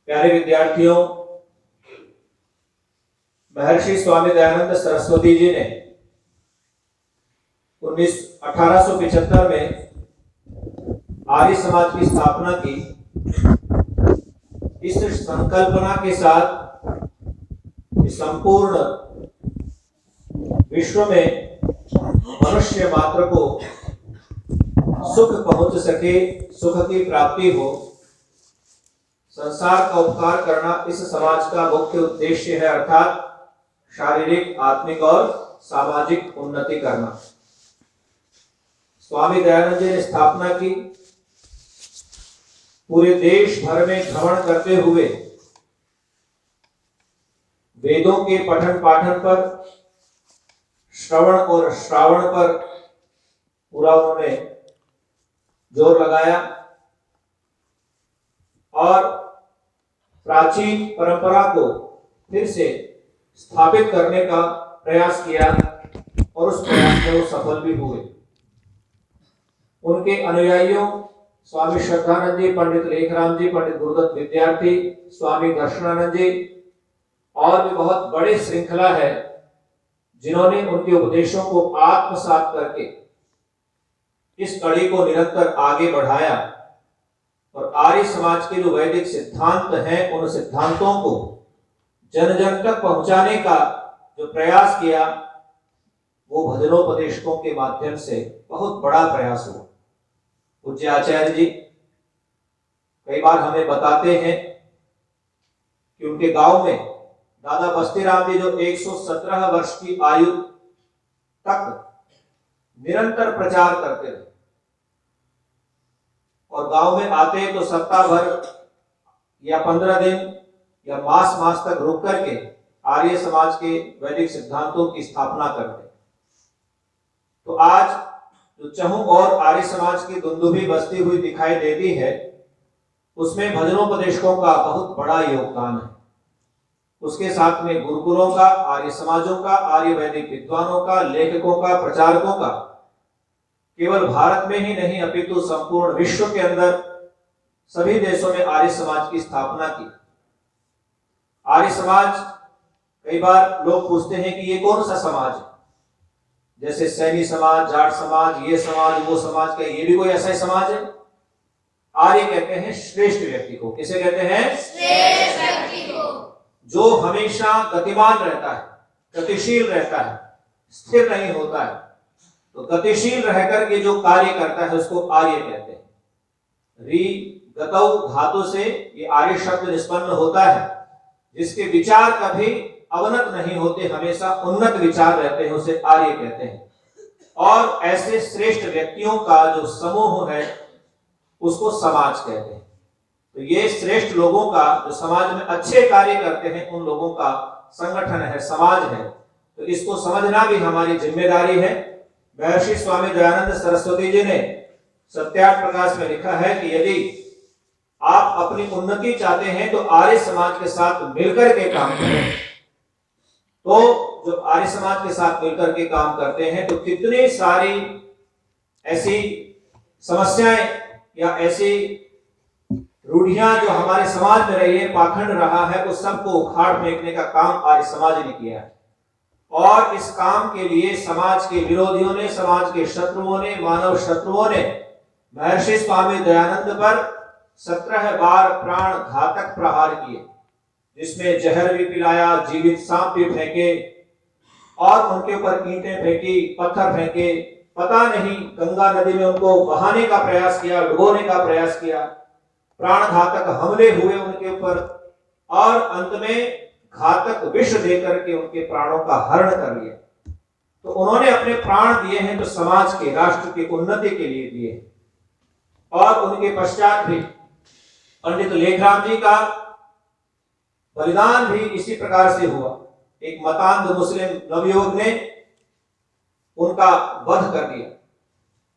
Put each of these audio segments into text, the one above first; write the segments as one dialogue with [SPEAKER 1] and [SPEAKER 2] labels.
[SPEAKER 1] प्यारे विद्यार्थियों, महर्षि स्वामी दयानंद सरस्वती जी ने 1875 में आर्य समाज की स्थापना की। इस संकल्पना के साथ संपूर्ण विश्व में मनुष्य मात्र को सुख पहुंच सके, सुख की प्राप्ति हो, संसार का उपकार करना इस समाज का मुख्य उद्देश्य है, अर्थात शारीरिक, आत्मिक और सामाजिक उन्नति करना। स्वामी दयानंद जी ने स्थापना की। पूरे देश भर में भ्रमण करते हुए वेदों के पठन पाठन पर, श्रवण और श्रावण पर पूरा उन्होंने जोर लगाया और प्राचीन परंपरा को फिर से स्थापित करने का प्रयास किया और उस प्रयास में वो सफल भी हुए। उनके अनुयायियों स्वामी श्रद्धानंद जी, पंडित लेखराम जी, पंडित गुरुदत्त विद्यार्थी, स्वामी दर्शनानंद जी और भी बहुत बड़ी श्रृंखला है जिन्होंने उनके उपदेशों को आत्मसात करके इस कड़ी को निरंतर आगे बढ़ाया और आर्य समाज के जो वैदिक सिद्धांत हैं उन सिद्धांतों को जन जन तक पहुंचाने का जो प्रयास किया वो भजनोपदेशकों के माध्यम से बहुत बड़ा प्रयास हुआ। पूज्य आचार्य जी कई बार हमें बताते हैं कि उनके गांव में दादा बस्तीराम जी जो 117 वर्ष की आयु तक निरंतर प्रचार करते रहे और गांव में आते तो सप्ताह भर या 15 दिन या मास तक रुक करके आर्य समाज के वैदिक सिद्धांतों की स्थापना करते। तो आज जो चहुं और आर्य समाज की दुंदुभी बसती हुई दिखाई देती है उसमें भजनोपदेशकों का बहुत बड़ा योगदान है। उसके साथ में गुरुकुलों का, आर्य समाजों का, आर्य वैदिक विद्वानों का, लेखकों का, प्रचारकों का, केवल भारत में ही नहीं अपितु संपूर्ण विश्व के अंदर सभी देशों में आर्य समाज की स्थापना की। आर्य समाज, कई बार लोग पूछते हैं कि ये कौन सा समाज है, जैसे सैनी समाज, जाट समाज, ये समाज, वो समाज, क्या ये भी कोई ऐसा ही समाज है? आर्य कहते हैं श्रेष्ठ व्यक्ति को। किसे कहते हैं? श्रेष्ठ व्यक्ति को, जो हमेशा गतिमान रहता है, गतिशील रहता है, स्थिर नहीं होता है। तो गतिशील रहकर के जो कार्य करता है उसको आर्य कहते हैं। री गतौ धातु से ये आर्य शब्द निष्पन्न होता है, जिसके विचार कभी अवनत नहीं होते, हमेशा उन्नत विचार रहते हैं, उसे आर्य कहते हैं। और ऐसे श्रेष्ठ व्यक्तियों का जो समूह है उसको समाज कहते हैं। तो ये श्रेष्ठ लोगों का जो समाज में अच्छे कार्य करते हैं उन लोगों का संगठन है, समाज है। तो इसको समझना भी हमारी जिम्मेदारी है। महर्षि स्वामी दयानंद सरस्वती जी ने सत्यार्थ प्रकाश में लिखा है कि यदि आप अपनी उन्नति चाहते हैं तो आर्य समाज के साथ मिलकर के काम करें। तो जो आर्य समाज के साथ मिलकर के काम करते हैं तो कितनी सारी ऐसी समस्याएं या ऐसी रूढ़ियां जो हमारे समाज में रही है, पाखंड रहा है, उस सबको उखाड़ फेंकने का काम आर्य समाज ने किया है। और इस काम के लिए समाज के विरोधियों ने, समाज के शत्रुओं ने, मानव शत्रुओं ने महर्षि स्वामी दयानंद पर 17 बार प्राण घातक प्रहार किए, जिसमें जहर भी पिलाया, जीवित सांप भी फेंके और उनके ऊपर ईंटें फेंकी, पत्थर फेंके, पता नहीं गंगा नदी में उनको बहाने का प्रयास किया, डुबोने का प्रयास किया, प्राण घातक हमले हुए उनके ऊपर और अंत में घातक विष देकर के उनके प्राणों का हरण कर लिया। तो उन्होंने अपने प्राण दिए हैं तो समाज के, राष्ट्र की उन्नति के लिए दिए हैं। और उनके पश्चात भी पंडित लेखराम जी का बलिदान भी इसी प्रकार से हुआ। एक मतांध मुस्लिम नवयुवक ने उनका वध कर दिया।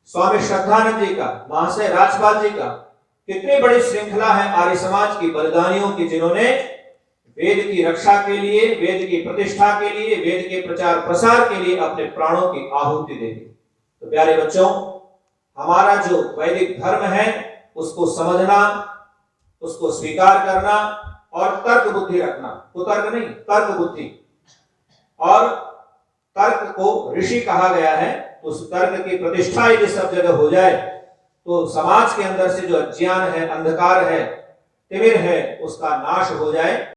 [SPEAKER 1] स्वामी श्रद्धानंद जी का, महाशय राजपाल जी का, कितनी बड़ी श्रृंखला है आर्य समाज की बलिदानियों की, जिन्होंने वेद की रक्षा के लिए, वेद की प्रतिष्ठा के लिए, वेद के प्रचार प्रसार के लिए अपने प्राणों की आहुति दे दी। तो प्यारे बच्चों, हमारा जो वैदिक धर्म है उसको समझना, उसको स्वीकार करना और तर्क बुद्धि रखना, कुतर्क नहीं, तर्क बुद्धि। और तर्क को ऋषि कहा गया है। उस तर्क की प्रतिष्ठा यदि सब जगह हो जाए तो समाज के अंदर से जो अज्ञान है, अंधकार है, तिमिर है, उसका नाश हो जाए।